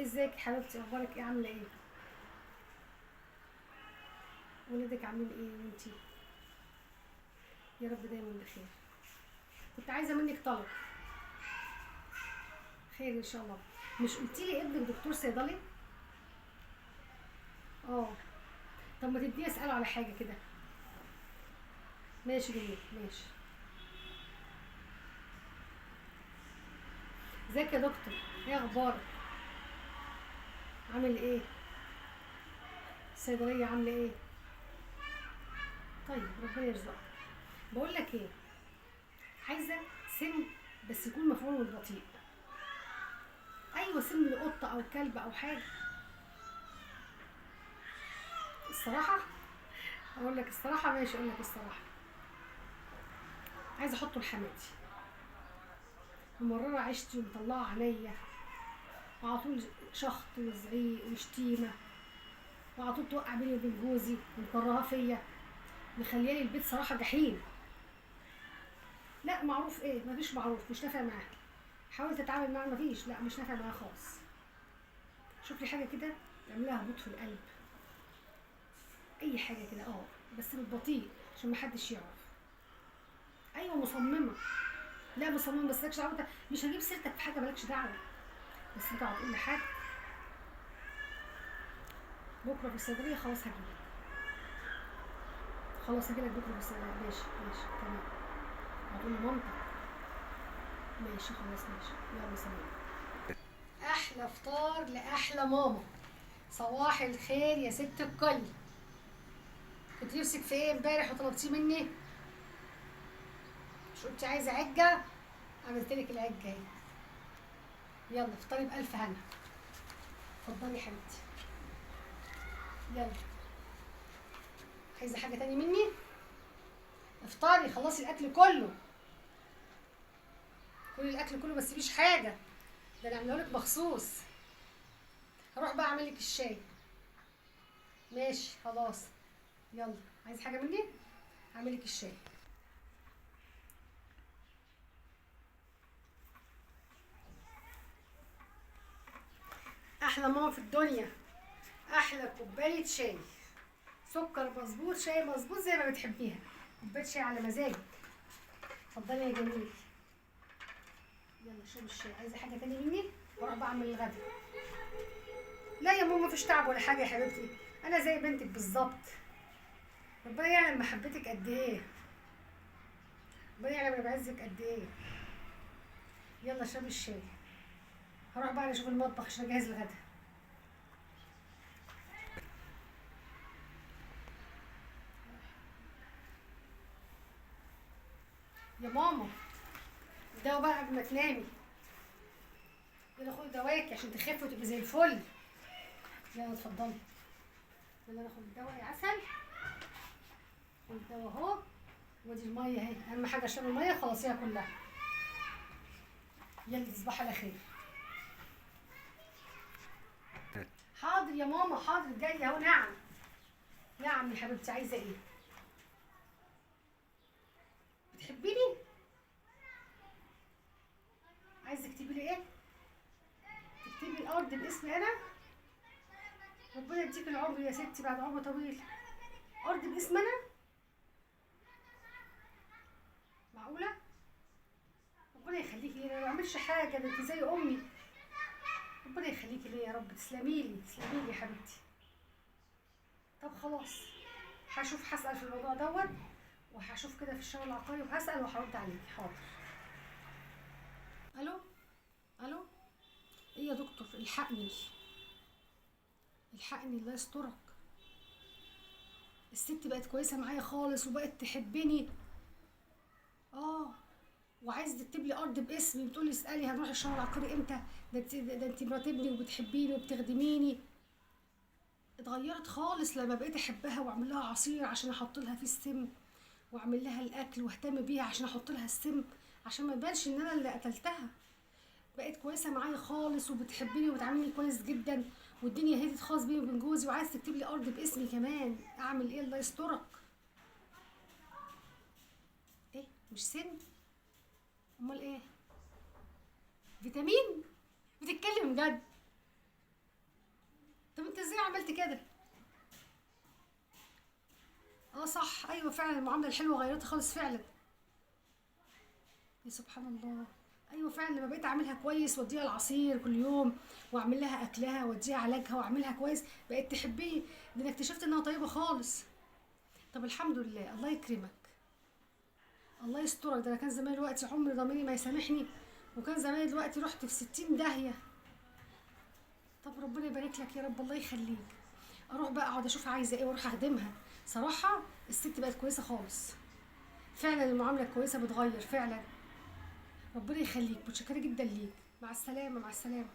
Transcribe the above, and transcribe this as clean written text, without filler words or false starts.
ازيك يا حبيبتي؟ اخبارك ايه؟ عامله ايه؟ ولادك عاملين ايه وانتي؟ يا رب دايما بخير. كنت عايزه منك طلب. خير ان شاء الله. مش قلتي لي ابنك دكتور صيدلي؟ اه. طب ما تديني اساله على حاجه كده. ماشي جميل ماشي. ازيك يا دكتور؟ ايه اخبارك؟ عامل ايه؟ الصيدليه عامله ايه؟ طيب ربنا يرزقك. بقول لك ايه، عايزه سم بس يكون مفعول بالبطيء. ايوه سم لقطه او كلب او حاجه. الصراحه اقول لك الصراحه، ماشي اقول لك الصراحه. عايزه احطه لحماتي، ممررة عيشتي ومطلعة عينيا، وعلى طول شخط وزعيق وشتيمة، وعلى طول توقع بيني وبين جوزي ومكرهاه فيا، مخليالي البيت صراحة جحيم. لا معروف ايه؟ مفيش معروف، مش نافع معاه. حاولت اتعامل معاه مفيش، لا مش نافع معاه خالص. شوف لي حاجة كده تعملها هبوط في القلب، اي حاجة كده بس بالبطيء عشان محدش يعرف. ايوه مصممة. لا مصممة بس مالكش دعوة، مش هجيب سيرتك في حاجة مالكش دعوة. بس انت هتقول لي حاجة بكرة في الصيدلية، خلاص هجيلك. خلاص هجيلك بكرة في الصيدلية، ماشي ماشي تمام. هتقول لمامتك. ماشي خلاص ماشي. يلا سلام. احلى فطار لاحلى ماما. صباح الخير يا ست الكل. كنت نفسك في ايه امبارح وطلبتيه مني؟ مش قلتي عايزه عجه؟ عملت لك العجه اهي. يلا افطري بالف هنا. اتفضلي يا حبيبتي. يلا. عايزه حاجه تاني مني؟ افطري خلصي الاكل كله. كلي الاكل كله، بس تسيبيش حاجه. ده انا عامله لك مخصوص. هروح بقى اعمل لك الشاي. ماشي خلاص. يلا. عايز حاجه مني؟ اعمل لك الشاي. احلى ماما في الدنيا. احلى كوبايه شاي، سكر مظبوط، شاي مظبوط زي ما بتحبيها. كوبايه شاي على مزاجك. اتفضلي يا جميل. يلا شربي الشاي. عايزه حاجه تاني مني؟ واروح بعمل الغدا. لا يا ماما مفيش تعب ولا حاجه يا حبيبتي، انا زي بنتك بالظبط. ربنا يعلم محبتك قد ايه. ربنا يعلم انا بعزك قد ايه. يلا شربي الشاي. هروح بقى اشوف المطبخ عشان اجهز الغدا. يا ماما الدواء بقى قبل ما تنامي. يلا خدي دواكي عشان تخفي وتبقي زي الفل. يلا اتفضلي. يلا ناخد الدواء يا عسل. خد الدواء اهو. ودي الميه اهي، اهم حاجه اشرب الميه خلصيها كلها. يلا تصبحي على خير. حاضر يا ماما حاضر، جايه اهو. نعم نعم يا حبيبتي، عايزه ايه؟ بتحبيني؟ عايزه تكتبي لي ايه؟ تكتبي الارض باسمي انا؟ ربنا يديك العمر يا ستي بعد عمر طويل. ارض باسم انا؟ معقوله؟ ربنا يخليكي لي، انا ما بعملش حاجه، ده انت زي امي. ربنا يخليكي لي يا رب، تسلمي لي تسلمي لي يا حبيبتي. طب خلاص، هسأل في الموضوع دوت، وهشوف كده في الشغل العقاري وهسأل وهرد عليكي. حاضر. الو. الو. ايه يا دكتور؟ الحقني الحقني الله يسترك. الست بقت كويسه معايا خالص وبقت تحبني. اه. وعايز تكتب لي ارض باسمي، بتقول لي اسالي هنروح الشهر العقاري امتى. ده انت مرات ابني وبتحبيني وبتخدميني. اتغيرت خالص لما بقيت احبها واعمل لها عصير عشان احط لها فيه السم، واعمل لها الاكل واهتم بيها عشان احط لها السم، عشان ما يبانش ان انا اللي قتلتها. بقت كويسه معايا خالص وبتحبني وبتعاملني كويس جدا، والدنيا هدت خالص بيني وبين جوزي، وعايز تكتب لي ارض باسمي كمان. اعمل ايه الله يسترك؟ ايه مش سن؟ امال ايه؟ فيتامين؟ بتتكلم بجد؟ طب انت ازاي عملت كده؟ اه صح، ايوه فعلا المعامله الحلوه غيرتها خالص فعلا. يا سبحان الله. ايوه فعلا لما بقيت اعملها كويس واديها العصير كل يوم، واعمل لها اكلها واديها علاجها واعملها كويس، بقيت تحبيه. ده انا اكتشفت انها طيبه خالص. طب الحمد لله، الله يكرمك. الله يسترك، ده انا كان زمان دلوقتي عمري ضميري ما يسامحني، وكان زمان دلوقتي رحت في 60 داهيه. طب ربنا يبارك لك يا رب، الله يخليك. اروح بقى اقعد اشوف عايزه ايه واروح اخدمها. صراحه الست بقت كويسه خالص. فعلا المعامله الكويسه بتغير فعلا. ربنا يخليك، متشكره جدا ليك. مع السلامه، مع السلامه.